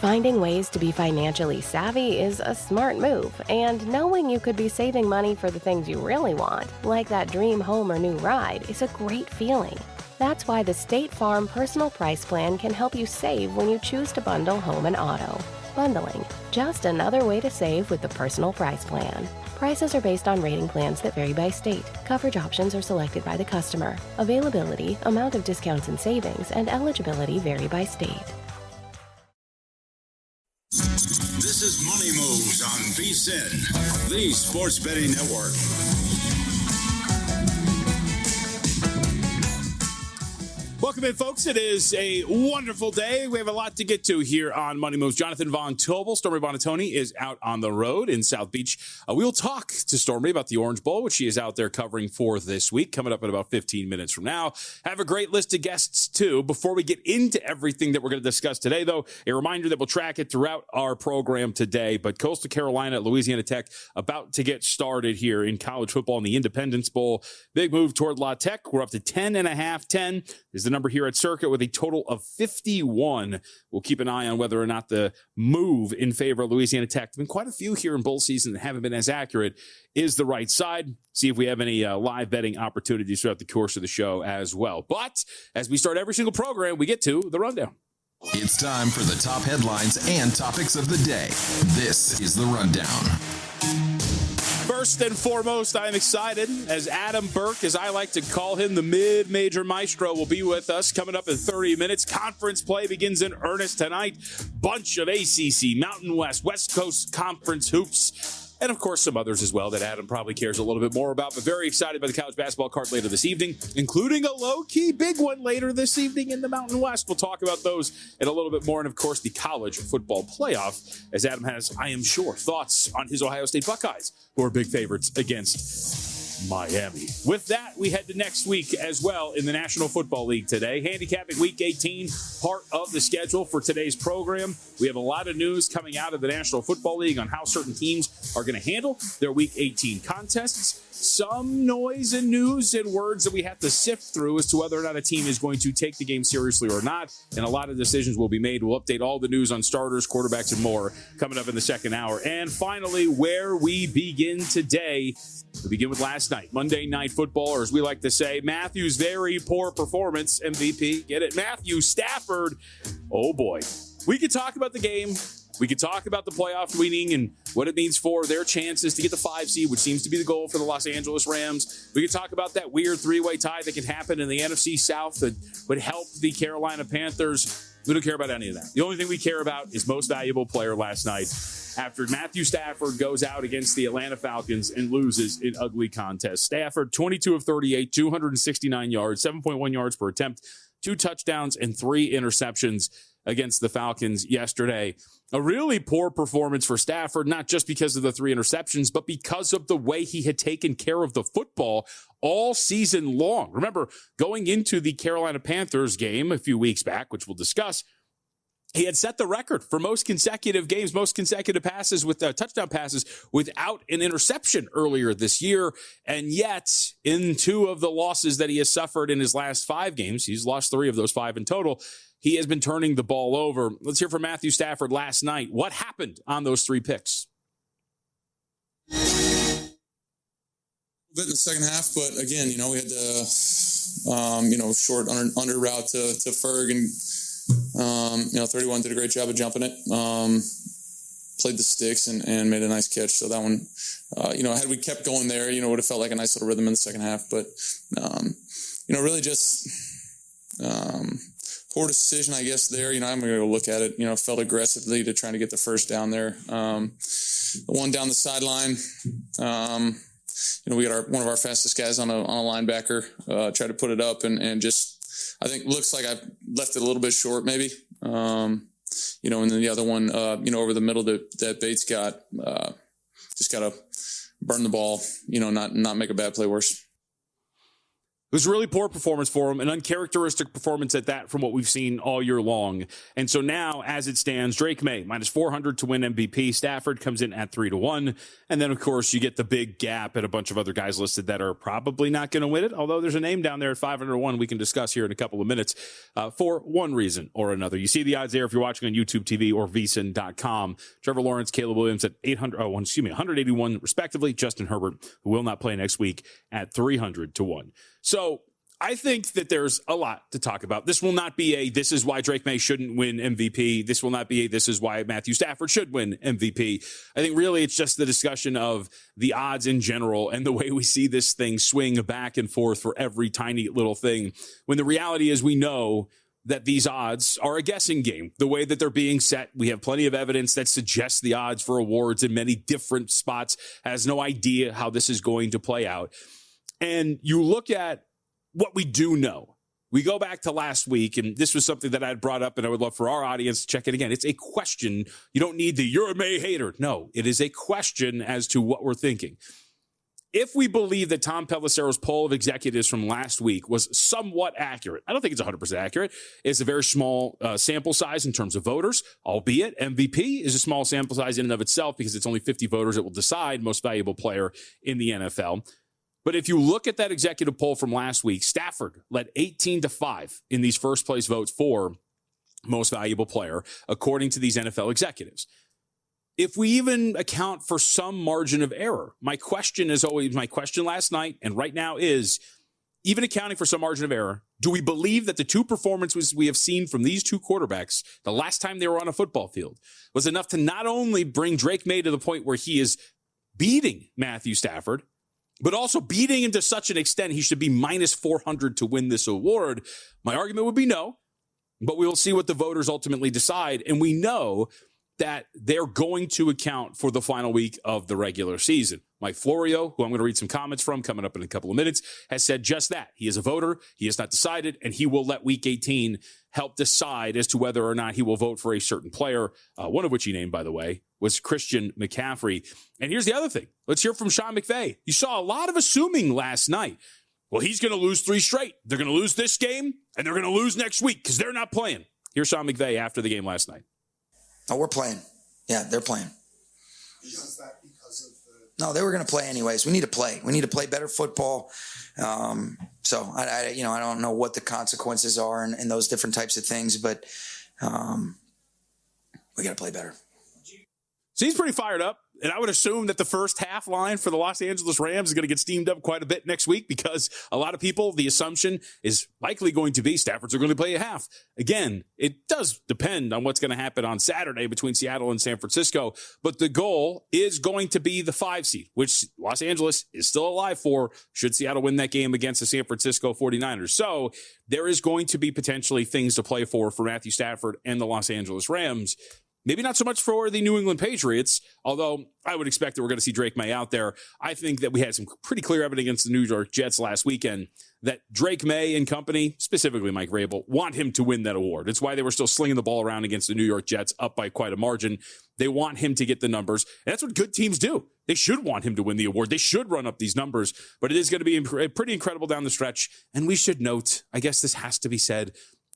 Finding ways to be financially savvy is a smart move, and knowing you could be saving money for the things you really want, like that dream home or new ride, is a great feeling. That's why the State Farm Personal Price Plan can help you save when you choose to bundle home and auto. Bundling, just another way to save with the Personal Price Plan. Prices are based on rating plans that vary by state. Coverage options are selected by the customer. Availability, amount of discounts and savings, and eligibility vary by state. This is Money Moves on VSiN, the Sports Betting Network. Welcome in, folks. It is a wonderful day. We have a lot to get to here on Money Moves. Jonathan Von Tobel, Stormy Buonantony, is out on the road in South Beach. We will talk to Stormy about the Orange Bowl, which she is out there covering for this week, coming up in about 15 minutes from now. Have a great list of guests, too. Before we get into everything that we're going to discuss today, though, a reminder that we'll track it throughout our program today. But Coastal Carolina at Louisiana Tech about to get started here in college football in the Independence Bowl. Big move toward La Tech. We're up to 10.5. 10 is the number here at Circuit with a total of 51. We'll keep an eye on whether or not the move in favor of Louisiana Tech, there's been quite a few here in bowl season that haven't been as accurate, is the right side. See if we have any live betting opportunities throughout the course of the show as well. But as we start every single program, we get to the rundown. It's time for the top headlines and topics of the day. This is the rundown. First and foremost, I am excited as Adam Burke, as I like to call him, the mid-major maestro, will be with us coming up in 30 minutes. Conference play begins in earnest tonight. Bunch of ACC, Mountain West, West Coast Conference hoops, and of course some others as well that Adam probably cares a little bit more about, but very excited by the college basketball card later this evening, including a low-key big one later this evening in the Mountain West. We'll talk about those in a little bit more, and of course the college football playoff, as Adam has, I am sure, thoughts on his Ohio State Buckeyes, who are big favorites against Miami. With that, we head to next week as well in the National Football League today. Handicapping Week 18, part of the schedule for today's program. We have a lot of news coming out of the National Football League on how certain teams are going to handle their Week 18 contests. Some noise and news and words that we have to sift through as to whether or not a team is going to take the game seriously or not. And a lot of decisions will be made. We'll update all the news on starters, quarterbacks, and more coming up in the second hour. And finally, where we begin today, we begin with last night, Monday Night Football, or as we like to say, Matthew's very poor performance, MVP, get it? Matthew Stafford. Oh boy. We could talk about the game. We could talk about the playoff winning and what it means for their chances to get the 5 seed, which seems to be the goal for the Los Angeles Rams. We could talk about that weird three-way tie that could happen in the NFC South that would help the Carolina Panthers. We don't care about any of that. The only thing we care about is most valuable player last night after Matthew Stafford goes out against the Atlanta Falcons and loses in ugly contest. Stafford, 22 of 38, 269 yards, 7.1 yards per attempt, 2 touchdowns, and 3 interceptions against the Falcons yesterday. A really poor performance for Stafford, not just because of the 3 interceptions, but because of the way he had taken care of the football all season long. Remember, going into the Carolina Panthers game a few weeks back, which we'll discuss, he had set the record for most consecutive games, most consecutive passes with touchdown passes without an interception earlier this year. And yet, in 2 of the losses that he has suffered in his last 5 games, he's lost 3 of those 5 in total, he has been turning the ball over. Let's hear from Matthew Stafford last night. What happened on those 3 picks? A bit in the second half, but again, we had the, short under route to Ferg, and 31 did a great job of jumping it. Played the sticks and made a nice catch. So that one, had we kept going there, it would have felt like a nice little rhythm in the second half. But, really just poor decision, I guess, there. I'm going to go look at it. Felt aggressively to trying to get the first down there. The one down the sideline, we got one of our fastest guys on a linebacker, tried to put it up and just, I think, looks like I left it a little bit short maybe. And then the other one, over the middle that Bates got, just got to burn the ball, not make a bad play worse. It was a really poor performance for him, an uncharacteristic performance at that from what we've seen all year long. And so now, as it stands, Drake May, minus 400 to win MVP. Stafford comes in at 3-1. And then, of course, you get the big gap at a bunch of other guys listed that are probably not going to win it, although there's a name down there at 501 we can discuss here in a couple of minutes for one reason or another. You see the odds there if you're watching on YouTube TV or vsin.com. Trevor Lawrence, Caleb Williams at 181 respectively. Justin Herbert, who will not play next week, at 300-1. So I think that there's a lot to talk about. This will not be this is why Drake May shouldn't win MVP. This will not be this is why Matthew Stafford should win MVP. I think really it's just the discussion of the odds in general and the way we see this thing swing back and forth for every tiny little thing. When the reality is we know that these odds are a guessing game. The way that they're being set, we have plenty of evidence that suggests the odds for awards in many different spots has no idea how this is going to play out. And you look at what we do know. We go back to last week, and this was something that I had brought up, and I would love for our audience to check it again. It's a question. You don't need you're a May hater. No, it is a question as to what we're thinking. If we believe that Tom Pelissero's poll of executives from last week was somewhat accurate, I don't think it's 100% accurate. It's a very small sample size in terms of voters, albeit MVP is a small sample size in and of itself because it's only 50 voters that will decide most valuable player in the NFL. But if you look at that executive poll from last week, Stafford led 18-5 in these first place votes for most valuable player, according to these NFL executives. If we even account for some margin of error, my question last night and right now is, even accounting for some margin of error, do we believe that the two performances we have seen from these two quarterbacks the last time they were on a football field was enough to not only bring Drake May to the point where he is beating Matthew Stafford, but also beating him to such an extent he should be minus 400 to win this award? My argument would be no, but we will see what the voters ultimately decide. And we know that they're going to account for the final week of the regular season. Mike Florio, who I'm going to read some comments from coming up in a couple of minutes, has said just that. He is a voter. He has not decided, and he will let week 18 help decide as to whether or not he will vote for a certain player, one of which he named, by the way, was Christian McCaffrey. And here's the other thing. Let's hear from Sean McVay. You saw a lot of assuming last night. Well, he's going to lose 3 straight. They're going to lose this game, and they're going to lose next week because they're not playing. Here's Sean McVay after the game last night. Oh, we're playing. Yeah, they're playing. Is that because of No, they were going to play anyways. We need to play. We need to play better football. So I don't know what the consequences are and those different types of things, but we got to play better. So he's pretty fired up. And I would assume that the first half line for the Los Angeles Rams is going to get steamed up quite a bit next week because a lot of people, the assumption is likely going to be Stafford's are going to play a half. Again, it does depend on what's going to happen on Saturday between Seattle and San Francisco. But the goal is going to be the 5 seed, which Los Angeles is still alive for should Seattle win that game against the San Francisco 49ers. So there is going to be potentially things to play for Matthew Stafford and the Los Angeles Rams. Maybe not so much for the New England Patriots, although I would expect that we're going to see Drake May out there. I think that we had some pretty clear evidence against the New York Jets last weekend that Drake May and company, specifically Mike Vrabel, want him to win that award. It's why they were still slinging the ball around against the New York Jets up by quite a margin. They want him to get the numbers. And that's what good teams do. They should want him to win the award. They should run up these numbers, but it is going to be pretty incredible down the stretch. And we should note, I guess this has to be said,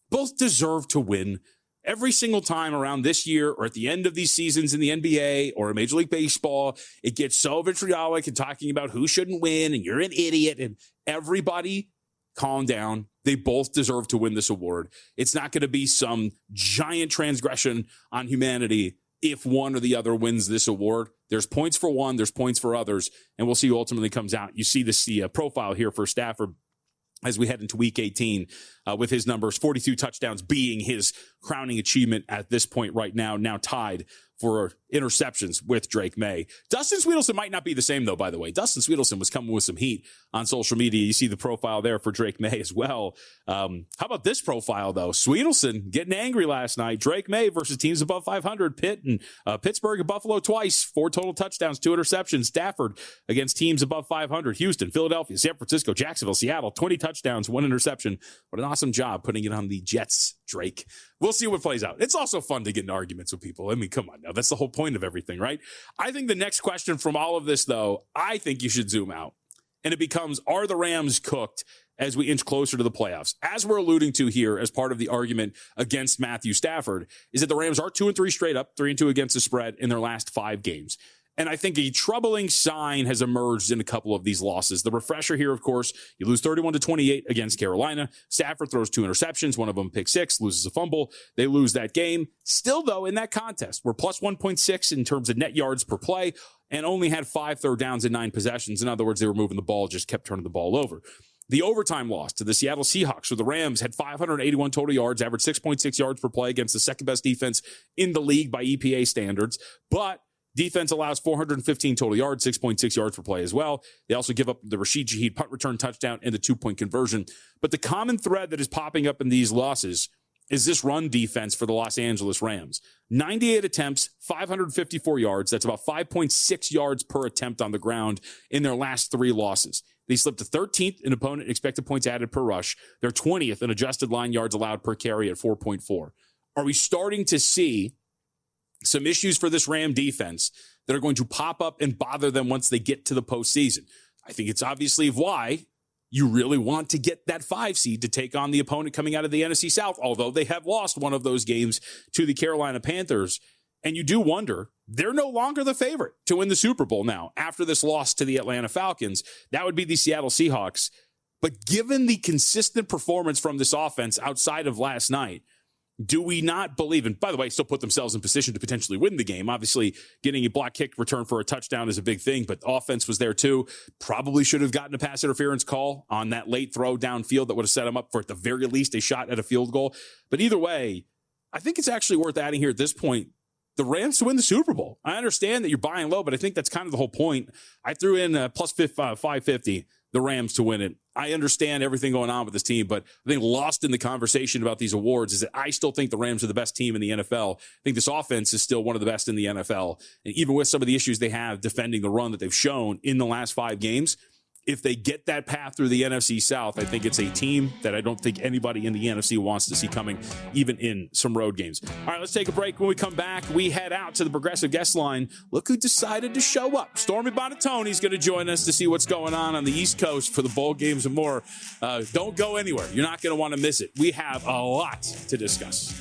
both deserve to win. Every single time around this year or at the end of these seasons in the NBA or in Major League Baseball, it gets so vitriolic and talking about who shouldn't win and you're an idiot. And everybody calm down. They both deserve to win this award. It's not going to be some giant transgression on humanity if one or the other wins this award. There's points for one, there's points for others, and we'll see who ultimately comes out. You see the profile here for Stafford as we head into week 18 with his numbers, 42 touchdowns being his crowning achievement at this point right now tied for interceptions with Drake May. Dustin Sweetelson might not be the same, though, by the way. Dustin Sweetelson was coming with some heat on social media. You see the profile there for Drake May as well. How about this profile, though? Sweetelson getting angry last night. Drake May versus teams above 500. Pitt and Pittsburgh and Buffalo twice. 4 total touchdowns, 2 interceptions. Stafford against teams above 500. Houston, Philadelphia, San Francisco, Jacksonville, Seattle. 20 touchdowns, 1 interception. What an awesome job putting it on the Jets, Drake. We'll see what plays out. It's also fun to get in arguments with people. I mean, come on now. That's the whole point of everything, right? I think the next question from all of this, though, I think you should zoom out. And it becomes, are the Rams cooked as we inch closer to the playoffs? As we're alluding to here as part of the argument against Matthew Stafford, is that the Rams are 2-3 straight up, 3-2 against the spread in their last 5 games. And I think a troubling sign has emerged in a couple of these losses. The refresher here, of course, you lose 31-28 against Carolina. Stafford throws 2 interceptions, one of them pick 6, loses a fumble. They lose that game. Still, though, in that contest, we're plus 1.6 in terms of net yards per play and only had 5 third downs in 9 possessions. In other words, they were moving the ball, just kept turning the ball over. The overtime loss to the Seattle Seahawks, where the Rams had 581 total yards, averaged 6.6 yards per play against the second-best defense in the league by EPA standards. But defense allows 415 total yards, 6.6 yards per play as well. They also give up the Rashid Shaheed punt return touchdown and the 2-point conversion. But the common thread that is popping up in these losses is this run defense for the Los Angeles Rams. 98 attempts, 554 yards. That's about 5.6 yards per attempt on the ground in their last 3 losses. They slipped to 13th in opponent expected points added per rush. They're 20th in adjusted line yards allowed per carry at 4.4. Are we starting to see some issues for this Ram defense that are going to pop up and bother them once they get to the postseason? I think it's obviously why you really want to get that 5 seed to take on the opponent coming out of the NFC South, although they have lost one of those games to the Carolina Panthers. And you do wonder, they're no longer the favorite to win the Super Bowl now after this loss to the Atlanta Falcons. That would be the Seattle Seahawks. But given the consistent performance from this offense outside of last night, do we not believe, and by the way, still put themselves in position to potentially win the game. Obviously, getting a block kick return for a touchdown is a big thing, but offense was there too. Probably should have gotten a pass interference call on that late throw downfield that would have set them up for, at the very least, a shot at a field goal. But either way, I think it's actually worth adding here at this point, the Rams to win the Super Bowl. I understand that you're buying low, but I think that's kind of the whole point. I threw in plus 550, the Rams to win it. I understand everything going on with this team, but I think lost in the conversation about these awards is that I still think the Rams are the best team in the NFL. I think this offense is still one of the best in the NFL. And even with some of the issues they have defending the run that they've shown in the last 5 games, if they get that path through the NFC South, I think it's a team that I don't think anybody in the NFC wants to see coming, even in some road games. All right, let's take a break. When we come back, we head out to the Progressive Guest Line. Look who decided to show up. Stormy Buonantony's going to join us to see what's going on the East Coast for the bowl games and more. Don't go anywhere. You're not going to want to miss it. We have a lot to discuss.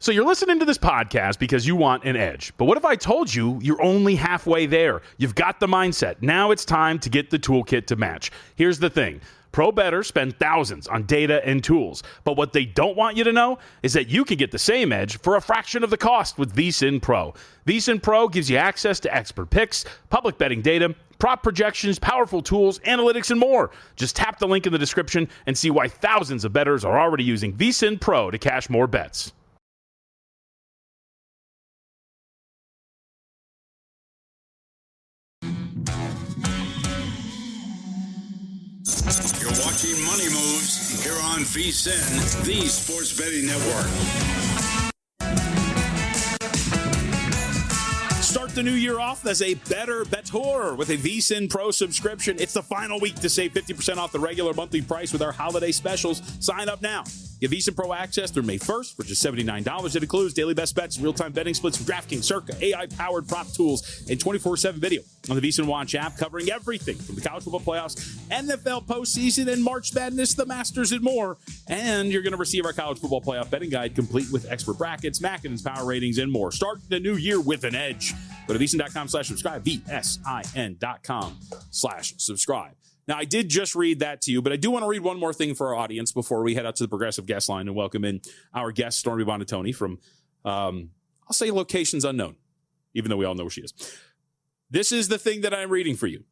So you're listening to this podcast because you want an edge. But what if I told you you're only halfway there? You've got the mindset. Now it's time to get the toolkit to match. Here's the thing. Pro bettors spend thousands on data and tools. But what they don't want you to know is that you can get the same edge for a fraction of the cost with VSiN Pro. VSiN Pro gives you access to expert picks, public betting data, prop projections, powerful tools, analytics, and more. Just tap the link in the description and see why thousands of bettors are already using VSiN Pro to cash more bets. You're watching Money Moves here on VSiN, the Sports Betting Network. Start the new year off as a better bettor with a VSiN Pro subscription. It's the final week to save 50% off the regular monthly price with our holiday specials. Sign up now. Get VSiN Pro access through May 1st for just $79. It includes daily best bets, real-time betting splits from DraftKings, Circa, AI-powered prop tools, and 24/7 video on the VSiN Watch app covering everything from the college football playoffs, NFL postseason, and March Madness, the Masters, and more. And you're going to receive our college football playoff betting guide complete with expert brackets, Mackinnon's power ratings, and more. Start the new year with an edge. Go to VSiN.com/subscribe, VSIN.com/subscribe. Now, I did just read that to you, but I do want to read one more thing for our audience before we head out to the Progressive Guest Line and welcome in our guest, Stormy Buonantony, from, I'll say locations unknown, even though we all know where she is. This is the thing that I'm reading for you.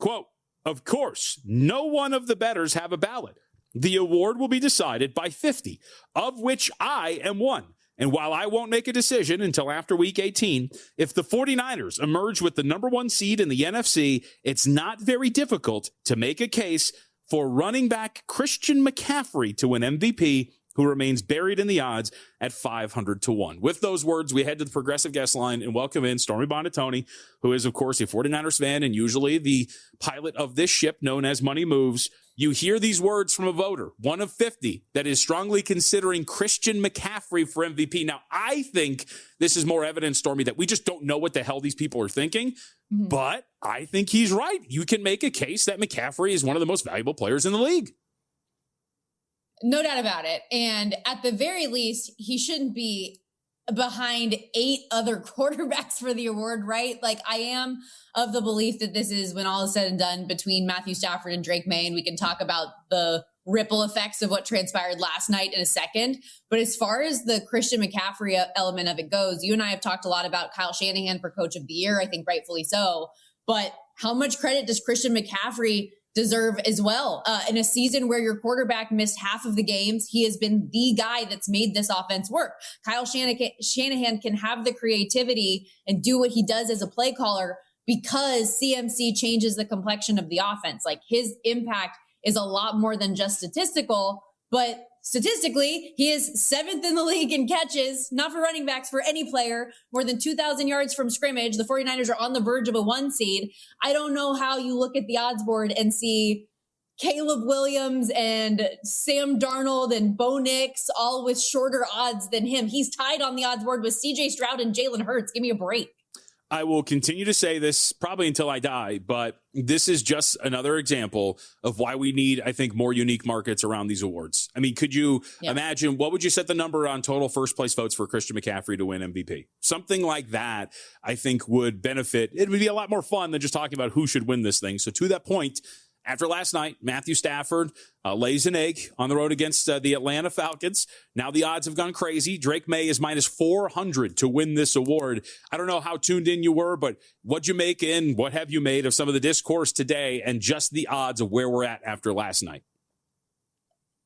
Quote, "Of course, no one of the bettors have a ballot. The award will be decided by 50, of which I am one. And while I won't make a decision until after Week 18, if the 49ers emerge with the number 1 seed in the NFC, it's not very difficult to make a case for running back Christian McCaffrey to win MVP who remains buried in the odds at 500 to 1. With those words, we head to the Progressive Guest Line and welcome in Stormy Buonantony, who is, of course, a 49ers fan and usually the pilot of this ship known as Money Moves. You hear these words from a voter, one of 50, that is strongly considering Christian McCaffrey for MVP. Now, I think this is more evidence, Stormy, that we just don't know what the hell these people are thinking. Mm-hmm. But I think he's right. You can make a case that McCaffrey is one of the most valuable players in the league. No doubt about it. And at the very least, he shouldn't be behind 8 other quarterbacks for the award, right? Like, I am of the belief that this is, when all is said and done, between Matthew Stafford and Drake May, and we can talk about the ripple effects of what transpired last night in a second. But as far as the Christian McCaffrey element of it goes, you and I have talked a lot about Kyle Shanahan for Coach of the Year, I think rightfully so. But how much credit does Christian McCaffrey deserve as well? In a season where your quarterback missed half of the games, he has been the guy that's made this offense work. Kyle Shanahan can have the creativity and do what he does as a play caller because CMC changes the complexion of the offense. Like, his impact is a lot more than just statistical, but statistically, he is 7th in the league in catches, not for running backs, for any player, more than 2,000 yards from scrimmage. The 49ers are on the verge of a 1 seed. I don't know how you look at the odds board and see Caleb Williams and Sam Darnold and Bo Nix all with shorter odds than him. He's tied on the odds board with CJ Stroud and Jalen Hurts. Give me a break. I will continue to say this probably until I die, but this is just another example of why we need, I think, more unique markets around these awards. I mean, could you imagine, what would you set the number on total first place votes for Christian McCaffrey to win MVP? Something like that, I think, would benefit. It would be a lot more fun than just talking about who should win this thing. So to that point, after last night, Matthew Stafford lays an egg on the road against the Atlanta Falcons. Now the odds have gone crazy. Drake May is minus 400 to win this award. I don't know how tuned in you were, but what'd you make in? What have you made of some of the discourse today and just the odds of where we're at after last night?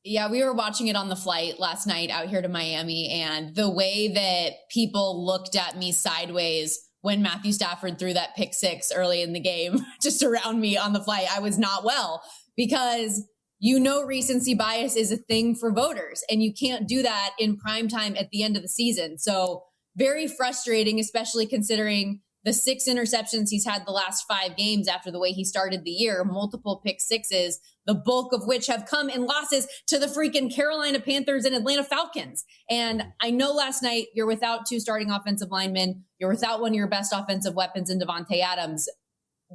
Yeah, we were watching it on the flight last night out here to Miami, and the way that people looked at me sideways when Matthew Stafford threw that pick 6 early in the game, just around me on the flight, I was not well, because recency bias is a thing for voters, and you can't do that in prime time at the end of the season. So very frustrating, especially considering the 6 interceptions he's had the last 5 games after the way he started the year, multiple pick 6s, the bulk of which have come in losses to the freaking Carolina Panthers and Atlanta Falcons. And I know last night you're without 2 starting offensive linemen. You're without one of your best offensive weapons in Devontae Adams.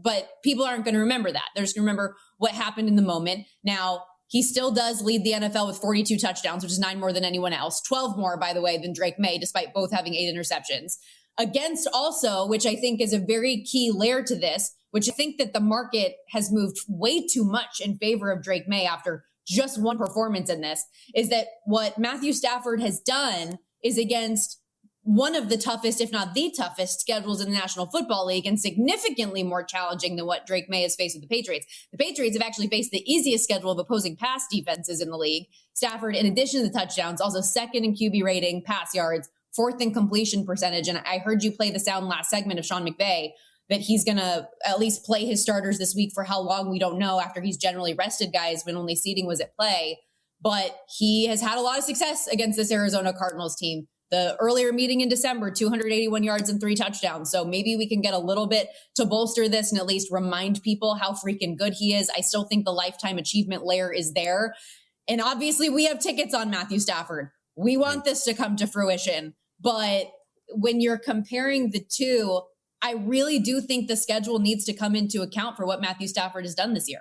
But people aren't going to remember that. They're just going to remember what happened in the moment. Now, he still does lead the NFL with 42 touchdowns, which is 9 more than anyone else. 12 more, by the way, than Drake May, despite both having 8 interceptions. Against also, which I think is a very key layer to this, which I think that the market has moved way too much in favor of Drake May after just one performance in this, is that what Matthew Stafford has done is against one of the toughest, if not the toughest, schedules in the National Football League, and significantly more challenging than what Drake May has faced with the Patriots. The Patriots have actually faced the easiest schedule of opposing pass defenses in the league. Stafford, in addition to the touchdowns, also 2nd in QB rating, pass yards, 4th in completion percentage. And I heard you play the sound last segment of Sean McVay that he's going to at least play his starters this week. For how long, we don't know, after he's generally rested guys when only seeding was at play. But he has had a lot of success against this Arizona Cardinals team. The earlier meeting in December, 281 yards and 3 touchdowns. So maybe we can get a little bit to bolster this and at least remind people how freaking good he is. I still think the lifetime achievement layer is there. And obviously we have tickets on Matthew Stafford. We want this to come to fruition. But when you're comparing the two, I really do think the schedule needs to come into account for what Matthew Stafford has done this year.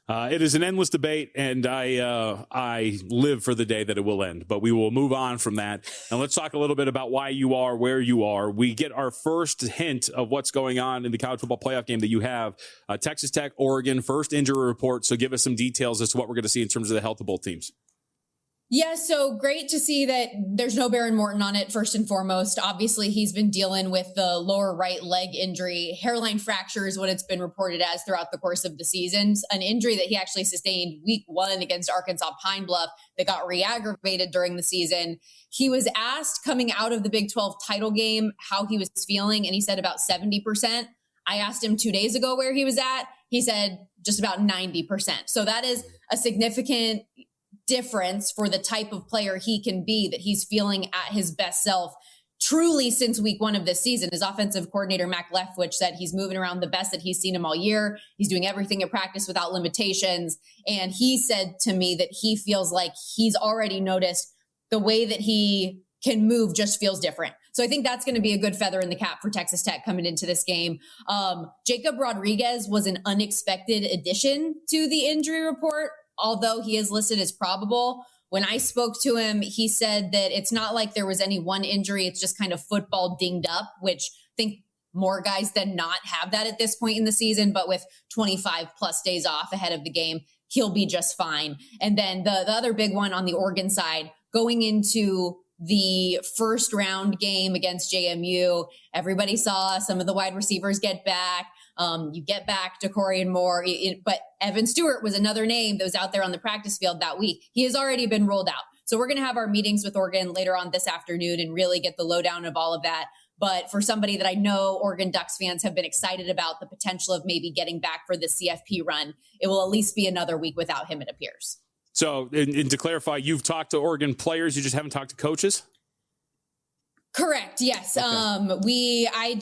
It is an endless debate, and I live for the day that it will end. But we will move on from that, and let's talk a little bit about why you are where you are. We get our first hint of what's going on in the college football playoff game that you have. Texas Tech, Oregon, first injury report. So give us some details as to what we're going to see in terms of the health of both teams. Yeah, so great to see that there's no Baron Morton on it, first and foremost. Obviously, he's been dealing with the lower right leg injury. Hairline fracture is what it's been reported as throughout the course of the season. An injury that he actually sustained week 1 against Arkansas Pine Bluff that got re-aggravated during the season. He was asked coming out of the Big 12 title game how he was feeling, and he said about 70%. I asked him 2 days ago where he was at. He said just about 90%. So that is a significant difference for the type of player he can be, that he's feeling at his best self truly since week 1 of this season. His offensive coordinator, Mac Leftwich, said he's moving around the best that he's seen him all year. He's doing everything at practice without limitations. And he said to me that he feels like he's already noticed the way that he can move just feels different. So I think that's going to be a good feather in the cap for Texas Tech coming into this game. Jacob Rodriguez was an unexpected addition to the injury report, although he is listed as probable. When I spoke to him, he said that it's not like there was any one injury. It's just kind of football dinged up, which I think more guys than not have that at this point in the season. But with 25 plus days off ahead of the game, he'll be just fine. And then the other big one on the Oregon side, going into the first round game against JMU, everybody saw some of the wide receivers get back. You get back to Corey and Moore, but Evan Stewart was another name that was out there on the practice field that week. He has already been rolled out. So we're going to have our meetings with Oregon later on this afternoon and really get the lowdown of all of that. But for somebody that I know Oregon Ducks fans have been excited about the potential of maybe getting back for the CFP run, it will at least be another week without him, it appears. So, and to clarify, you've talked to Oregon players, you just haven't talked to coaches? Correct. Yes. Okay. I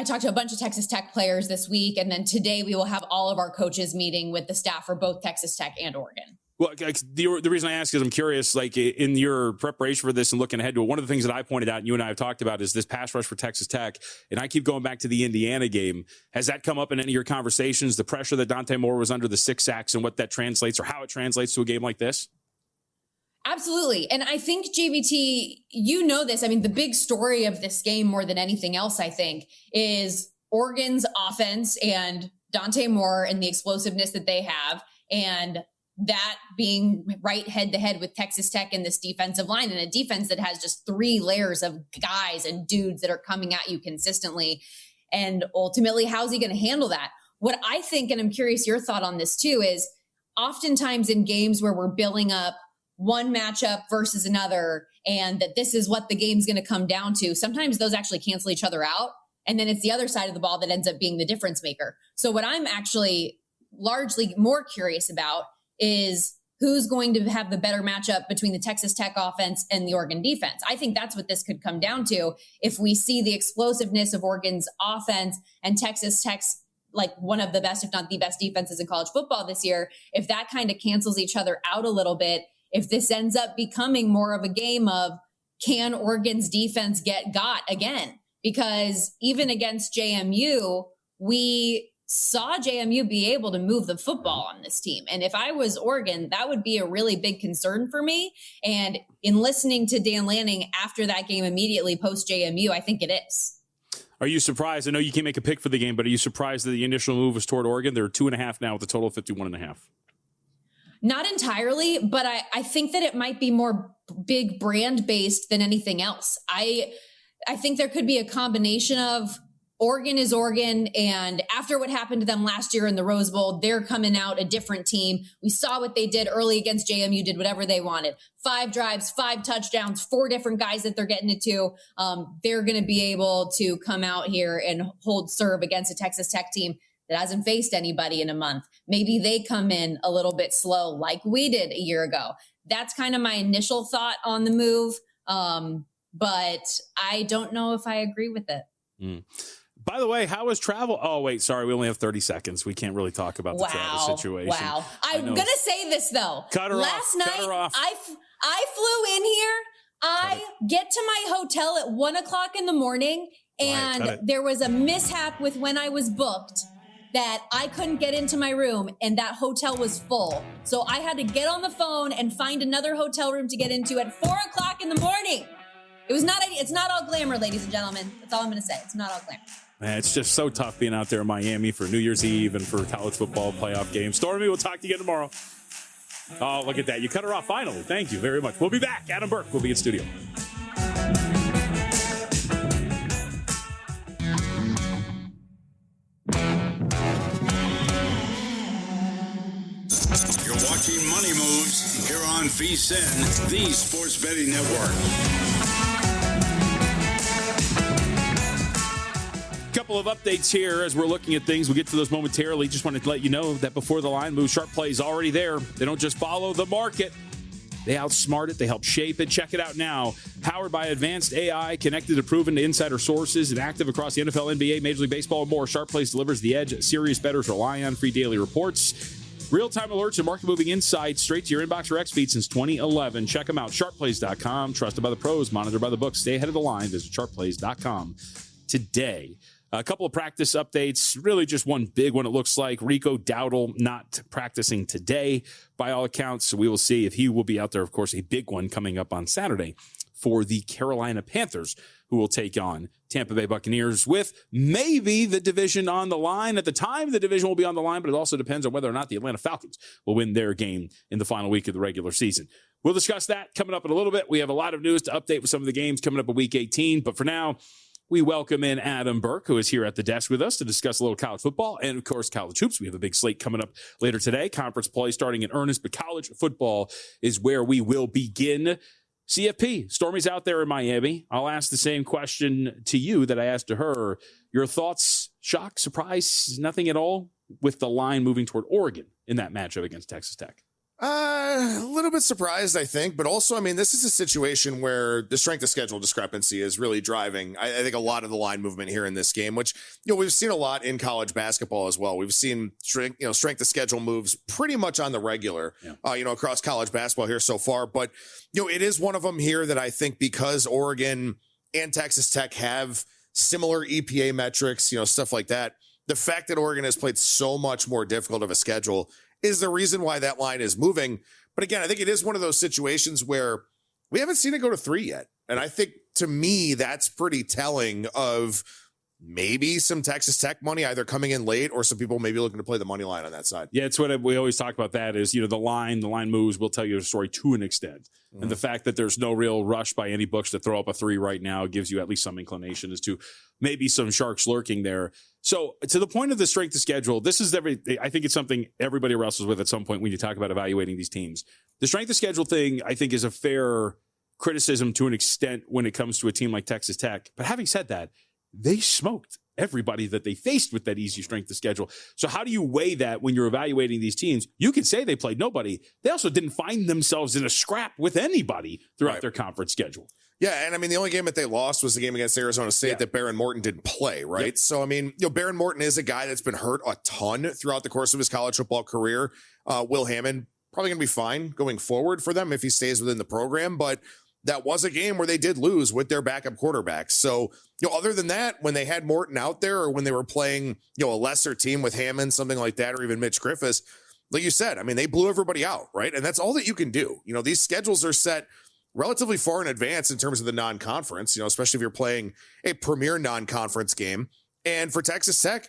talked to a bunch of Texas Tech players this week. And then today we will have all of our coaches meeting with the staff for both Texas Tech and Oregon. Well, the reason I ask is I'm curious, like in your preparation for this and looking ahead to it, one of the things that I pointed out and you and I have talked about is this pass rush for Texas Tech. And I keep going back to the Indiana game. Has that come up in any of your conversations, the pressure that Dante Moore was under, the 6 sacks, and what that translates or how it translates to a game like this? Absolutely. And I think, JVT, you know this. I mean, the big story of this game more than anything else, I think, is Oregon's offense and Dante Moore and the explosiveness that they have, and that being right head to head with Texas Tech and this defensive line, and a defense that has just 3 layers of guys and dudes that are coming at you consistently. And ultimately, how's he going to handle that? What I think, and I'm curious your thought on this too, is oftentimes in games where we're billing up one matchup versus another, and that this is what the game's going to come down to, sometimes those actually cancel each other out. And then it's the other side of the ball that ends up being the difference maker. So what I'm actually largely more curious about is who's going to have the better matchup between the Texas Tech offense and the Oregon defense. I think that's what this could come down to. If we see the explosiveness of Oregon's offense and Texas Tech's like one of the best, if not the best defenses in college football this year, if that kind of cancels each other out a little bit, if this ends up becoming more of a game of can Oregon's defense get got again? Because even against JMU, we saw JMU be able to move the football on this team. And if I was Oregon, that would be a really big concern for me. And in listening to Dan Lanning after that game immediately post JMU, I think it is. Are you surprised? I know you can't make a pick for the game, but are you surprised that the initial move was toward Oregon? They're 2.5 now with a total of 51.5. Not entirely, but I think that it might be more big brand based than anything else. I think there could be a combination of Oregon is Oregon, and after what happened to them last year in the Rose Bowl, they're coming out a different team. We saw what they did early against JMU, did whatever they wanted. 5 drives, 5 touchdowns, 4 different guys that they're getting it to. They're going to be able to come out here and hold serve against a Texas Tech team that hasn't faced anybody in a month. Maybe they come in a little bit slow like we did a year ago. That's kind of my initial thought on the move. But I don't know if I agree with it. By the way, how was travel? Oh, wait, sorry. We only have 30 seconds. We can't really talk about the travel situation. Wow. I'm going to say this, though. Last night, I flew in here. I get to my hotel at 1 o'clock in the morning, and there was a mishap with when I was booked that I couldn't get into my room, and that hotel was full. So I had to get on the phone and find another hotel room to get into at 4 o'clock in the morning. It's not all glamour, ladies and gentlemen. That's all I'm going to say. It's not all glamour. Man, it's just so tough being out there in Miami for New Year's Eve and for college football playoff games. Stormy, we'll talk to you again tomorrow. Oh, look at that. You cut her off finally. Thank you very much. We'll be back. Adam Burke will be in studio. You're watching Money Moves here on VSiN, the Sports Betting Network. Couple of updates here as we're looking at things. We'll get to those momentarily. Just wanted to let you know that before the line moves, Sharp Play is already there. They don't just follow the market. They outsmart it. They help shape it. Check it out now. Powered by advanced AI, connected to proven insider sources, and active across the NFL, NBA, Major League Baseball, and more. Sharp Plays delivers the edge serious bettors rely on. Free daily reports, real-time alerts, and market-moving insights straight to your inbox or X feed since 2011. Check them out. Sharpplays.com. Trusted by the pros. Monitored by the books. Stay ahead of the line. Visit sharpplays.com today. A couple of practice updates, really just one big one, it looks like. Rico Dowdle not practicing today by all accounts, so we will see if he will be out there. Of course, a big one coming up on Saturday for the Carolina Panthers, who will take on Tampa Bay Buccaneers with maybe the division on the line. At the time, the division will be on the line, but it also depends on whether or not the Atlanta Falcons will win their game in the final week of the regular season. We'll discuss that coming up in a little bit. We have a lot of news to update with some of the games coming up in Week 18, but for now, we welcome in Adam Burke, who is here at the desk with us to discuss a little college football and, of course, college hoops. We have a big slate coming up later today. Conference play starting in earnest, but college football is where we will begin. CFP, Stormy's out there in Miami. I'll ask the same question to you that I asked to her. Your thoughts, shock, surprise, nothing at all with the line moving toward Oregon in that matchup against Texas Tech? A little bit surprised, I think, but also, I mean, this is a situation where the strength of schedule discrepancy is really driving, I think, a lot of the line movement here in this game, which, we've seen a lot in college basketball as well. We've seen strength of schedule moves pretty much on the regular, across college basketball here so far. But, it is one of them here that I think because Oregon and Texas Tech have similar EPA metrics, stuff like that, the fact that Oregon has played so much more difficult of a schedule is the reason why that line is moving. But again, I think it is one of those situations where we haven't seen it go to 3 yet. And I think, to me, that's pretty telling of maybe some Texas Tech money either coming in late or some people maybe looking to play the money line on that side. Yeah, it's what we always talk about. That is, the line moves will tell you a story to an extent. Mm-hmm. And the fact that there's no real rush by any books to throw up a 3 right now gives you at least some inclination as to maybe some sharks lurking there. So to the point of the strength of schedule, this is I think it's something everybody wrestles with at some point when you talk about evaluating these teams. The strength of schedule thing, I think, is a fair criticism to an extent when it comes to a team like Texas Tech. But having said that, they smoked everybody that they faced with that easy strength of schedule. So how do you weigh that when you're evaluating these teams? You could say they played nobody. They also didn't find themselves in a scrap with anybody throughout their conference schedule. Yeah, and I mean, the only game that they lost was the game against Arizona State that Behren Morton didn't play, right? Yep. So, I mean, Behren Morton is a guy that's been hurt a ton throughout the course of his college football career. Will Hammond probably going to be fine going forward for them if he stays within the program, but that was a game where they did lose with their backup quarterback. So, other than that, when they had Morton out there or when they were playing, a lesser team with Hammond, something like that, or even Mitch Griffiths, like you said, I mean, they blew everybody out, right? And that's all that you can do. These schedules are set relatively far in advance in terms of the non-conference, especially if you're playing a premier non-conference game. And for Texas Tech,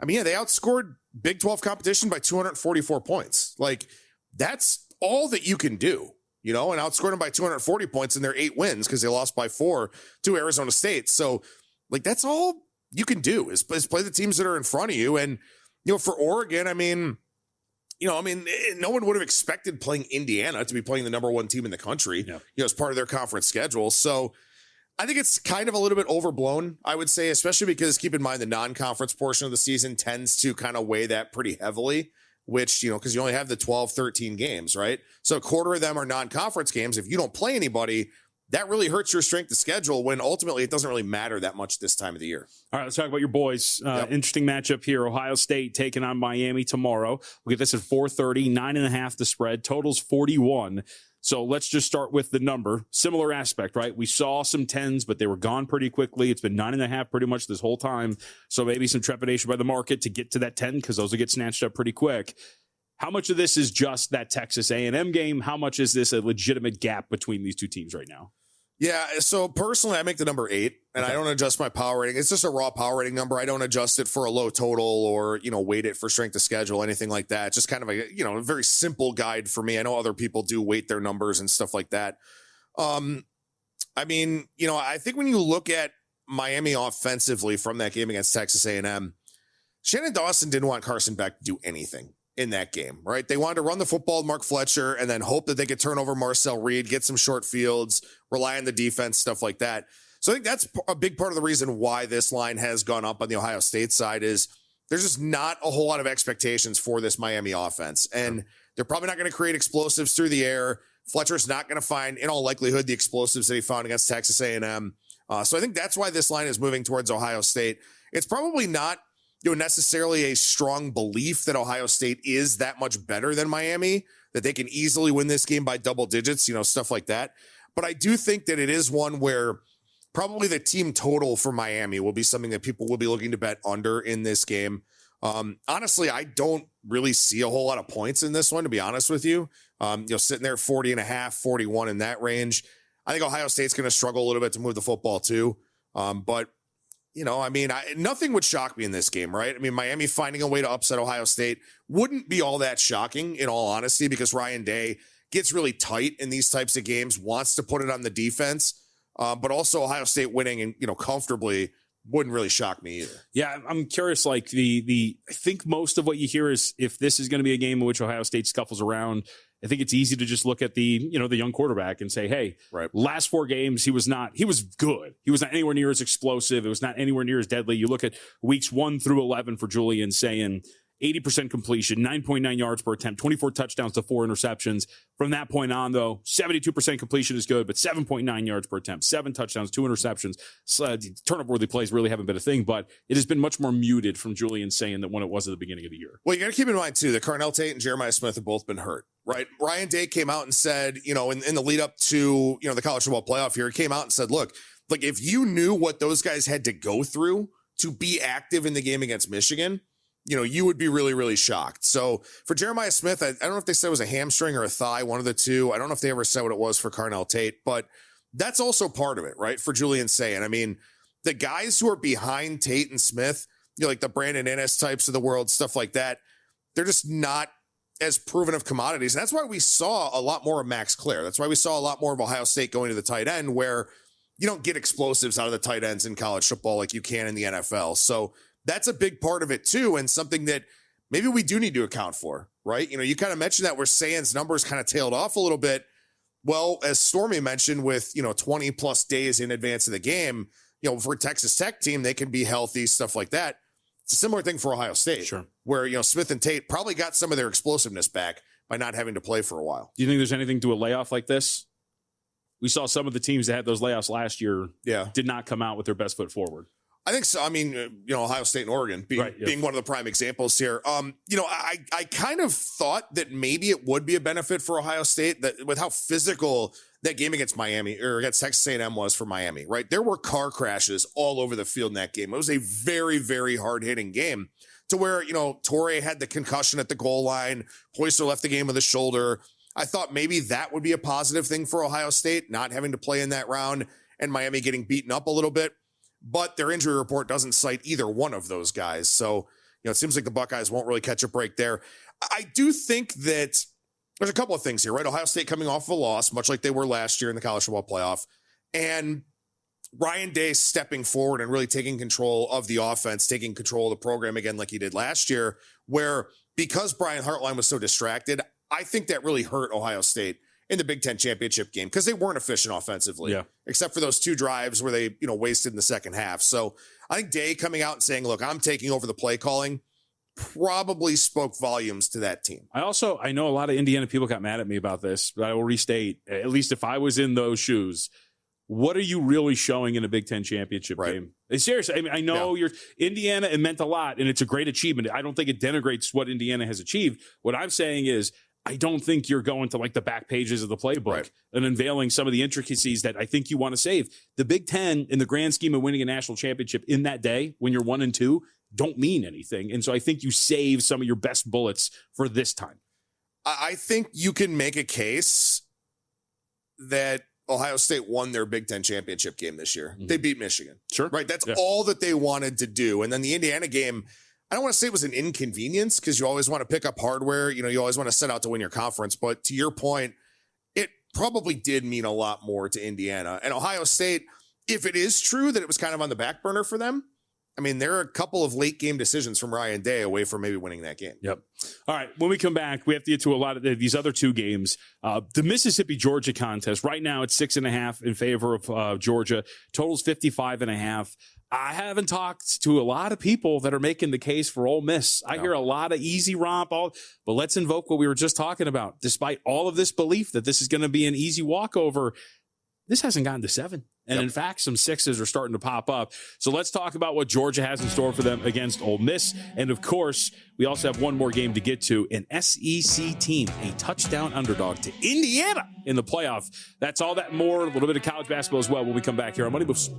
I mean, they outscored Big 12 competition by 244 points. Like, that's all that you can do, and outscored them by 240 points in their 8 wins because they lost by 4 to Arizona State. So, like, that's all you can do is play the teams that are in front of you. And, for Oregon, I mean, no one would have expected playing Indiana to be playing the number 1 team in the country, as part of their conference schedule. So I think it's kind of a little bit overblown, I would say, especially because keep in mind the non-conference portion of the season tends to kind of weigh that pretty heavily, which, because you only have the 12, 13 games, right? So a quarter of them are non-conference games. If you don't play anybody, that really hurts your strength of schedule when ultimately it doesn't really matter that much this time of the year. All right, let's talk about your boys. Interesting matchup here. Ohio State taking on Miami tomorrow. We'll get this at 4:30, 9.5 the spread. Total's 41. So let's just start with the number. Similar aspect, right? We saw some 10s, but they were gone pretty quickly. It's been 9.5 pretty much this whole time. So maybe some trepidation by the market to get to that 10 because those will get snatched up pretty quick. How much of this is just that Texas A&M game? How much is this a legitimate gap between these two teams right now? Yeah, so personally, I make the number 8, and I don't adjust my power rating. It's just a raw power rating number. I don't adjust it for a low total or, weight it for strength of schedule, anything like that. It's just kind of a very simple guide for me. I know other people do weight their numbers and stuff like that. I mean, I think when you look at Miami offensively from that game against Texas A&M, Shannon Dawson didn't want Carson Beck to do anything in that game, right? They wanted to run the football with Mark Fletcher and then hope that they could turn over Marcel Reed, get some short fields, rely on the defense, stuff like that. So I think that's a big part of the reason why this line has gone up on the Ohio State side is there's just not a whole lot of expectations for this Miami offense. And they're probably not going to create explosives through the air. Fletcher's not going to find, in all likelihood, the explosives that he found against Texas A&M. So I think that's why this line is moving towards Ohio State. It's probably not necessarily a strong belief that Ohio State is that much better than Miami, that they can easily win this game by double digits, stuff like that. But I do think that it is one where probably the team total for Miami will be something that people will be looking to bet under in this game. Honestly, I don't really see a whole lot of points in this one, to be honest with you. Sitting there 40.5, 41 in that range. I think Ohio State's going to struggle a little bit to move the football too. But nothing would shock me in this game, right? I mean, Miami finding a way to upset Ohio State wouldn't be all that shocking, in all honesty, because Ryan Day gets really tight in these types of games, wants to put it on the defense. But also Ohio State winning and, comfortably wouldn't really shock me either. Yeah, I'm curious. Like I think most of what you hear is if this is going to be a game in which Ohio State scuffles around, I think it's easy to just look at the young quarterback and say, hey, right, last 4 games, he was good. He was not anywhere near as explosive. It was not anywhere near as deadly. You look at weeks 1 through 11 for Julian Sayin, 80% completion, 9.9 yards per attempt, 24 touchdowns to 4 interceptions. From that point on, though, 72% completion is good, but 7.9 yards per attempt, 7 touchdowns, 2 interceptions. Turnover-worthy plays really haven't been a thing, but it has been much more muted from Julian Sayin than when it was at the beginning of the year. Well, you got to keep in mind, too, that Carnell Tate and Jeremiah Smith have both been hurt, right? Ryan Day came out and said, in the lead up to, the college football playoff here, he came out and said, look, like if you knew what those guys had to go through to be active in the game against Michigan, you would be really, really shocked. So for Jeremiah Smith, I don't know if they said it was a hamstring or a thigh, one of the two. I don't know if they ever said what it was for Carnell Tate, but that's also part of it, right? For Julian Sayin. I mean, the guys who are behind Tate and Smith, like the Brandon Innes types of the world, stuff like that, they're just not as proven of commodities. And that's why we saw a lot more of Max Clare. That's why we saw a lot more of Ohio State going to the tight end, where you don't get explosives out of the tight ends in college football like you can in the NFL. So that's a big part of it too, and something that maybe we do need to account for, right? You kind of mentioned that where Sayin's numbers kind of tailed off a little bit. Well, as Stormy mentioned, with 20 plus days in advance of the game, for a Texas Tech team, they can be healthy, stuff like that. It's a similar thing for Ohio State, sure, where Smith and Tate probably got some of their explosiveness back by not having to play for a while. Do you think there's anything to a layoff like this? We saw some of the teams that had those layoffs last year, did not come out with their best foot forward. I think so. I mean, Ohio State and Oregon being one of the prime examples here. I kind of thought that maybe it would be a benefit for Ohio State that with how physical that game against Miami or against Texas A&M was for Miami, right? There were car crashes all over the field in that game. It was a very, very hard hitting game to where, Torrey had the concussion at the goal line. Poyser left the game with a shoulder. I thought maybe that would be a positive thing for Ohio State, not having to play in that round and Miami getting beaten up a little bit. But their injury report doesn't cite either one of those guys. So, it seems like the Buckeyes won't really catch a break there. I do think that there's a couple of things here, right? Ohio State coming off of a loss, much like they were last year in the college football playoff. And Ryan Day stepping forward and really taking control of the offense, taking control of the program again like he did last year, where because Brian Hartline was so distracted, I think that really hurt Ohio State in the Big Ten championship game because they weren't efficient offensively, except for those 2 drives where they, wasted in the second half. So I think Day coming out and saying, look, I'm taking over the play calling probably spoke volumes to that team. I know a lot of Indiana people got mad at me about this, but I will restate, at least if I was in those shoes, what are you really showing in a Big Ten championship game? Seriously, I mean, I know you're Indiana, it meant a lot and it's a great achievement. I don't think it denigrates what Indiana has achieved. What I'm saying is, I don't think you're going to like the back pages of the playbook and unveiling some of the intricacies that I think you want to save. The Big Ten, in the grand scheme of winning a national championship in that day, when you're 1-2, don't mean anything. And so I think you save some of your best bullets for this time. I think you can make a case that Ohio State won their Big Ten championship game this year. Mm-hmm. They beat Michigan. Sure. Right. That's all that they wanted to do. And then the Indiana game, I don't want to say it was an inconvenience because you always want to pick up hardware. You always want to set out to win your conference. But to your point, it probably did mean a lot more to Indiana. And Ohio State, if it is true that it was kind of on the back burner for them, I mean, there are a couple of late game decisions from Ryan Day away from maybe winning that game. Yep. All right. When we come back, we have to get to a lot of these other 2 games. The Mississippi-Georgia contest, right now it's 6.5 in favor of Georgia. Total's 55.5. I haven't talked to a lot of people that are making the case for Ole Miss. I hear a lot of easy romp, but let's invoke what we were just talking about. Despite all of this belief that this is going to be an easy walkover, this hasn't gotten to 7. And in fact, some 6s are starting to pop up. So let's talk about what Georgia has in store for them against Ole Miss. And of course, we also have one more game to get to. An SEC team, a touchdown underdog to Indiana in the playoff. That's all that and more. A little bit of college basketball as well when we come back here on Money Moves.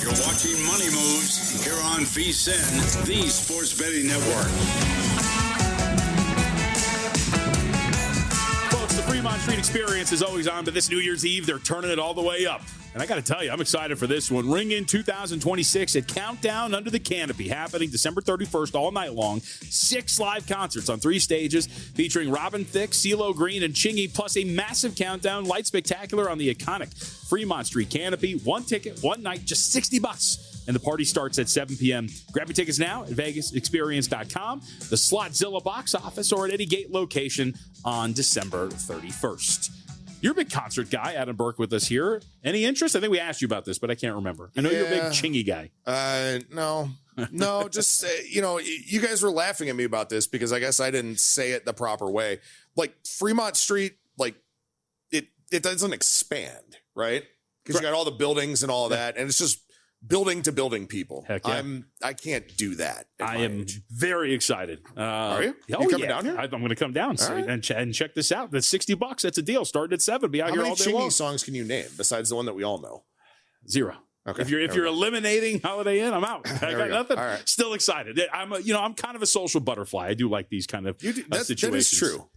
You're watching Money Moves here on VSiN, the Sports Betting Network. Folks, the Fremont Street Experience is always on, but this New Year's Eve, they're turning it all the way up. And I got to tell you, I'm excited for this one. Ring in 2026 at Countdown Under the Canopy, happening December 31st all night long. 6 live concerts on 3 stages featuring Robin Thicke, CeeLo Green, and Chingy, plus a massive countdown light spectacular on the iconic Fremont Street Canopy. 1 ticket, 1 night, just $60. And the party starts at 7 p.m. Grab your tickets now at VegasExperience.com, the Slotzilla box office, or at any gate location on December 31st. You're a big concert guy, Adam Burke, with us here. Any interest? I think we asked you about this, but I can't remember. I know you're a big Chingy guy. No, just, you guys were laughing at me about this because I guess I didn't say it the proper way. Like Fremont Street, like it doesn't expand, right? Because you got all the buildings and all that, and it's just building to building people. Heck yeah. I can't do that. I am very excited. Are you? You coming down here? I'm going to come down and check this out. That's $60. That's a deal. Starting at 7. Be out here all day long. How many Chingy songs can you name besides the one that we all know? 0. Okay. If you're eliminating Holiday Inn, I'm out. I got nothing. All right. Still excited. I'm kind of a social butterfly. I do like these kind of situations. That is true.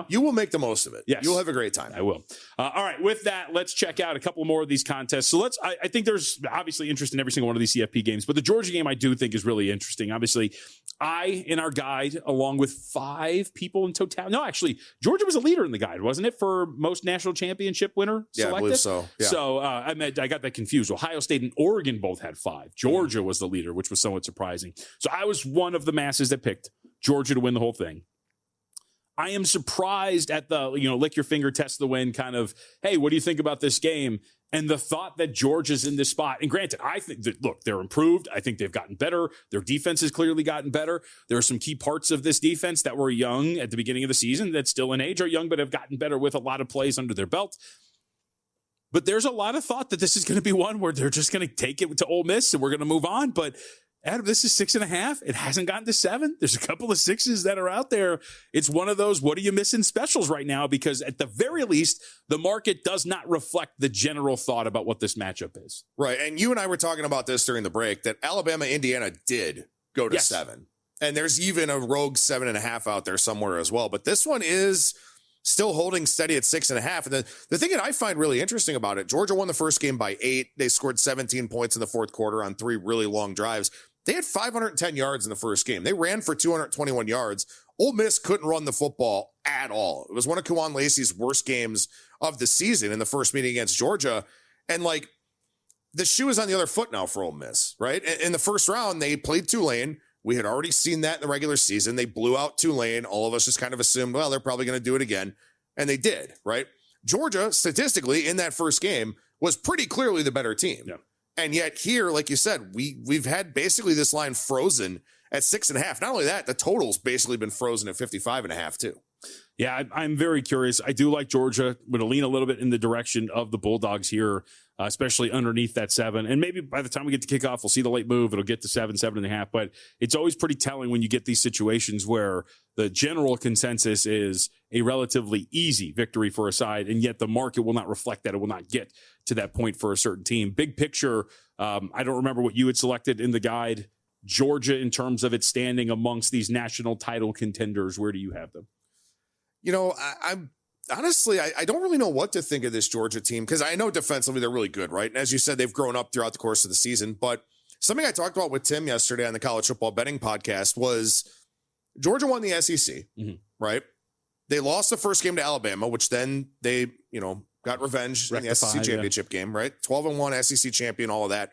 You will make the most of it. Yes. You'll have a great time. I will. All right. With that, let's check out a couple more of these contests. So I think there's obviously interest in every single one of these CFP games, but the Georgia game I do think is really interesting. Obviously, in our guide, along with 5 people in total. No, actually, Georgia was a leader in the guide, wasn't it? For most national championship winner selected? Yeah, I believe so. Yeah. So I got that confused. Ohio State and Oregon both had 5. Georgia was the leader, which was somewhat surprising. So I was one of the masses that picked Georgia to win the whole thing. I am surprised at the, lick your finger, test the win kind of, hey, what do you think about this game? And the thought that Georgia's in this spot. And granted, I think that, look, they're improved. I think they've gotten better. Their defense has clearly gotten better. There are some key parts of this defense that were young at the beginning of the season that still in age are young, but have gotten better with a lot of plays under their belt. But there's a lot of thought that this is going to be one where they're just going to take it to Ole Miss and we're going to move on. But Adam, this is 6.5. It hasn't gotten to 7. There's a couple of 6s that are out there. It's one of those, what are you missing specials right now? Because at the very least, the market does not reflect the general thought about what this matchup is. Right. And you and I were talking about this during the break, that Alabama, Indiana did go to 7. And there's even a rogue 7.5 out there somewhere as well. But this one is still holding steady at 6.5. And the thing that I find really interesting about it, Georgia won the first game by 8. They scored 17 points in the fourth quarter on 3 really long drives. They had 510 yards in the first game. They ran for 221 yards. Ole Miss couldn't run the football at all. It was one of Kuwan Lacey's worst games of the season in the first meeting against Georgia. And the shoe is on the other foot now for Ole Miss, right? In the first round, they played Tulane. We had already seen that in the regular season. They blew out Tulane. All of us just kind of assumed, well, they're probably going to do it again. And they did, right? Georgia, statistically, in that first game, was pretty clearly the better team. Yeah. And yet here, like you said, we've had basically this line frozen at 6.5. Not only that, the total's basically been frozen at 55.5 too. Yeah, I'm very curious. I do like Georgia. I'm going to lean a little bit in the direction of the Bulldogs here, especially underneath that 7. And maybe by the time we get to kickoff, we'll see the late move. It'll get to 7, 7.5. But it's always pretty telling when you get these situations where the general consensus is a relatively easy victory for a side, and yet the market will not reflect that. It will not get to that point for a certain team. Big picture, I don't remember what you had selected in the guide. Georgia, in terms of its standing amongst these national title contenders, where do you have them? I'm honestly, I don't really know what to think of this Georgia team, because I know defensively they're really good, right? And as you said, they've grown up throughout the course of the season. But something I talked about with Tim yesterday on the College Football Betting Podcast was Georgia won the SEC, right? They lost the first game to Alabama, which then they, got revenge in the Rectified, SEC championship game, right? 12-1 SEC champion, all of that.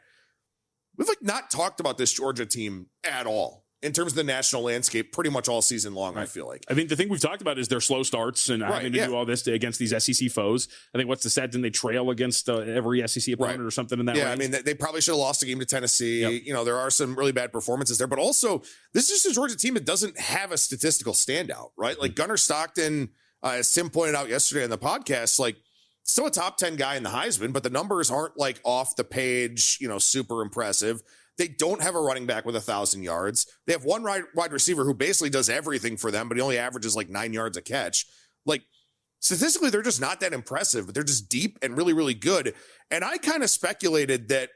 We've not talked about this Georgia team at all in terms of the national landscape pretty much all season long, right. I feel like. I think the thing we've talked about is their slow starts and having to do all this against these SEC foes. I think what's the stat? Didn't they trail against every SEC opponent or something in that range? I mean, they probably should have lost a game to Tennessee. Yep. There are some really bad performances there, but also this is just a Georgia team that doesn't have a statistical standout, right? Like Gunnar Stockton, as Tim pointed out yesterday on the podcast, still a top 10 guy in the Heisman, but the numbers aren't off the page, super impressive. They don't have a running back with 1,000 yards. They have one wide receiver who basically does everything for them, but he only averages 9 yards a catch. Statistically, they're just not that impressive, but they're just deep and really, really good. And I kind of speculated that,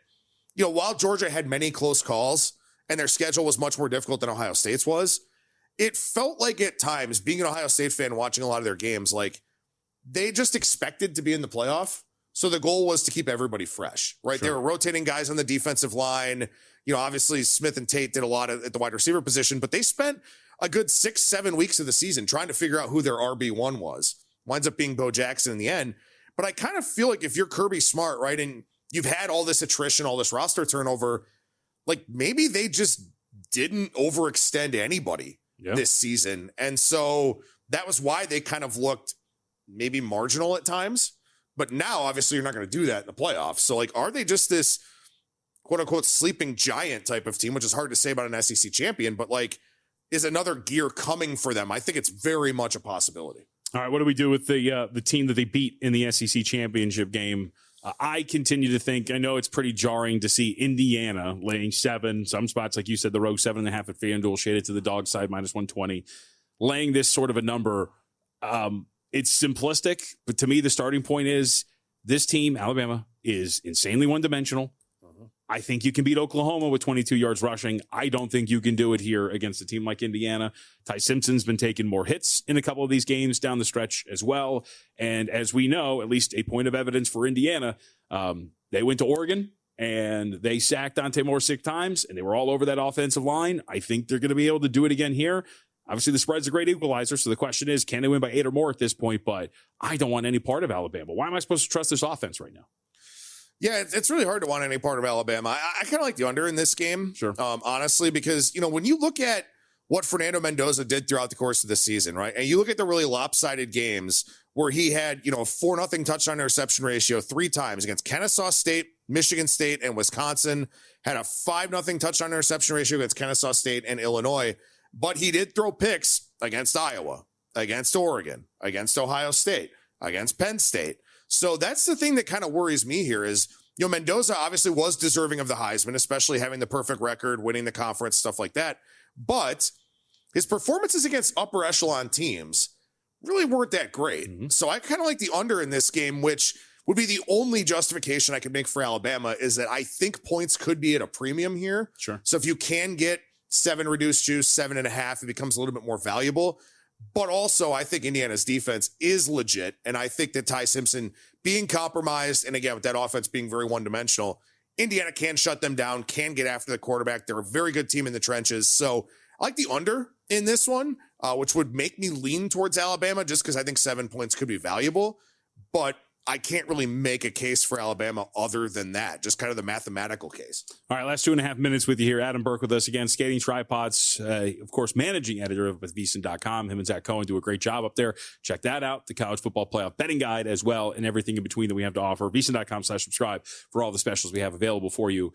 while Georgia had many close calls and their schedule was much more difficult than Ohio State's was, it felt like at times, being an Ohio State fan watching a lot of their games, they just expected to be in the playoff. So the goal was to keep everybody fresh, right? Sure. They were rotating guys on the defensive line. Obviously Smith and Tate did a lot at the wide receiver position, but they spent a good 6-7 weeks of the season trying to figure out who their RB1 was. Winds up being Bo Jackson in the end. But I kind of feel like if you're Kirby Smart, right, and you've had all this attrition, all this roster turnover, maybe they just didn't overextend anybody this season. And so that was why they kind of looked maybe marginal at times. But now, obviously, you're not going to do that in the playoffs. So, are they just this quote-unquote sleeping giant type of team, which is hard to say about an SEC champion, but, is another gear coming for them? I think it's very much a possibility. All right, what do we do with the team that they beat in the SEC championship game? I continue to think, I know it's pretty jarring to see Indiana laying 7, some spots, like you said, the rogue 7.5 at FanDuel, shaded to the dog side, -120, laying this sort of a number. It's simplistic, but to me, the starting point is this team, Alabama, is insanely one-dimensional. I think you can beat Oklahoma with 22 yards rushing. I don't think you can do it here against a team like Indiana. Ty Simpson's been taking more hits in a couple of these games down the stretch as well. And as we know, at least a point of evidence for Indiana, they went to Oregon and they sacked Dante Moore 6 times, and they were all over that offensive line. I think they're going to be able to do it again here. Obviously, the spread's a great equalizer, so the question is, can they win by 8 or more at this point? But I don't want any part of Alabama. Why am I supposed to trust this offense right now? Yeah, it's really hard to want any part of Alabama. I kind of like the under in this game, honestly, because, when you look at what Fernando Mendoza did throughout the course of the season, right, and you look at the really lopsided games where he had, a 4-0 touchdown interception ratio 3 times against Kennesaw State, Michigan State, and Wisconsin, had a 5-0 touchdown interception ratio against Kennesaw State and Illinois. But he did throw picks against Iowa, against Oregon, against Ohio State, against Penn State. So that's the thing that kind of worries me here is, Mendoza obviously was deserving of the Heisman, especially having the perfect record, winning the conference, stuff like that. But his performances against upper echelon teams really weren't that great. Mm-hmm. So I kind of like the under in this game, which would be the only justification I could make for Alabama, is that I think points could be at a premium here. Sure. So if you can get 7 reduced juice, 7.5, it becomes a little bit more valuable. But also, I think Indiana's defense is legit. And I think that Ty Simpson being compromised, and again, with that offense being very one-dimensional, Indiana can shut them down, can get after the quarterback. They're a very good team in the trenches. So I like the under in this one, which would make me lean towards Alabama just because I think 7 points could be valuable. But I can't really make a case for Alabama other than that, just kind of the mathematical case. All right, last 2.5 minutes with you here. Adam Burke with us again, Skating Tripods, of course, managing editor of VSiN.com. Him and Zach Cohen do a great job up there. Check that out, the College Football Playoff Betting Guide as well, and everything in between that we have to offer. VSiN.com/subscribe for all the specials we have available for you.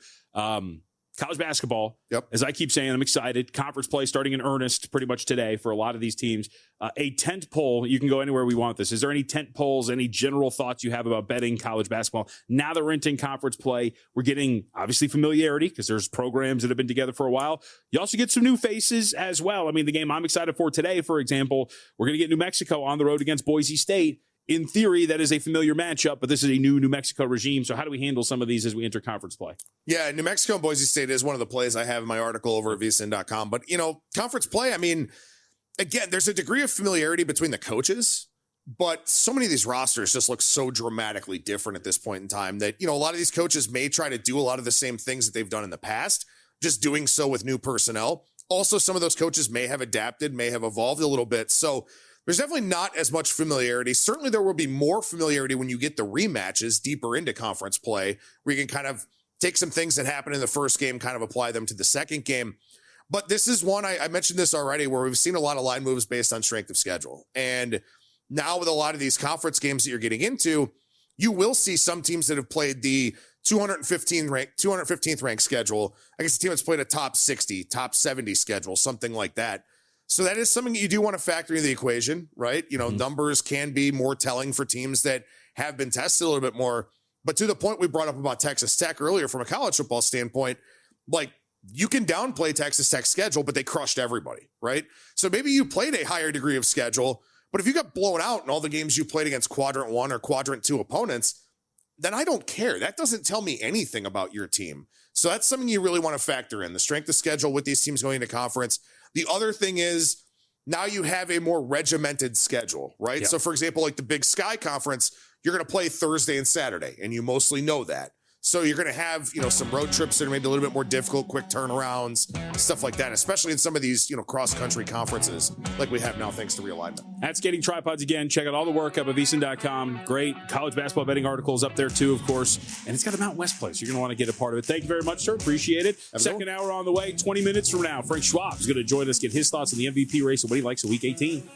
College basketball, as I keep saying, I'm excited. Conference play starting in earnest pretty much today for a lot of these teams. A tent pole, you can go anywhere we want this. Is there any tent poles, any general thoughts you have about betting college basketball? Now that we're entering conference play, we're getting, obviously, familiarity because there's programs that have been together for a while. You also get some new faces as well. I mean, the game I'm excited for today, for example, we're going to get New Mexico on the road against Boise State. In theory, that is a familiar matchup, but this is a new New Mexico regime. So how do we handle some of these as we enter conference play? Yeah, New Mexico and Boise State is one of the plays I have in my article over at VSiN.com. But, conference play, I mean, again, there's a degree of familiarity between the coaches, but so many of these rosters just look so dramatically different at this point in time that, a lot of these coaches may try to do a lot of the same things that they've done in the past, just doing so with new personnel. Also, some of those coaches may have adapted, may have evolved a little bit. So there's definitely not as much familiarity. Certainly there will be more familiarity when you get the rematches deeper into conference play, where you can kind of take some things that happened in the first game, kind of apply them to the second game. But this is one, I mentioned this already, where we've seen a lot of line moves based on strength of schedule. And now with a lot of these conference games that you're getting into, you will see some teams that have played the 215th ranked schedule. I guess the team that's played a top 60, top 70 schedule, something like that. So that is something that you do want to factor into the equation, right? You know, numbers can be more telling for teams that have been tested a little bit more. But to the point we brought up about Texas Tech earlier from a college football standpoint, like, you can downplay Texas Tech's schedule, but they crushed everybody, right? So maybe you played a higher degree of schedule, but if you got blown out in all the games you played against quadrant 1 or quadrant 2 opponents, then I don't care. That doesn't tell me anything about your team. So that's something you really want to factor in, the strength of schedule with these teams going into conference. The other thing is now you have a more regimented schedule, right? Yeah. So for example, like the Big Sky Conference, you're going to play Thursday and Saturday, and you mostly know that. So you're going to have, you know, some road trips that are maybe a little bit more difficult, quick turnarounds, stuff like that, especially in some of these, you know, cross-country conferences like we have now thanks to realignment. At Skating Tripods again, check out all the work up at VSiN.com. Great college basketball betting articles up there too, of course. And it's got a Mountain West place. You're going to want to get a part of it. Thank you very much, sir. Appreciate it. Second hour on the way. 20 minutes from now, Frank Schwab is going to join us, get his thoughts on the MVP race and what he likes in Week 18.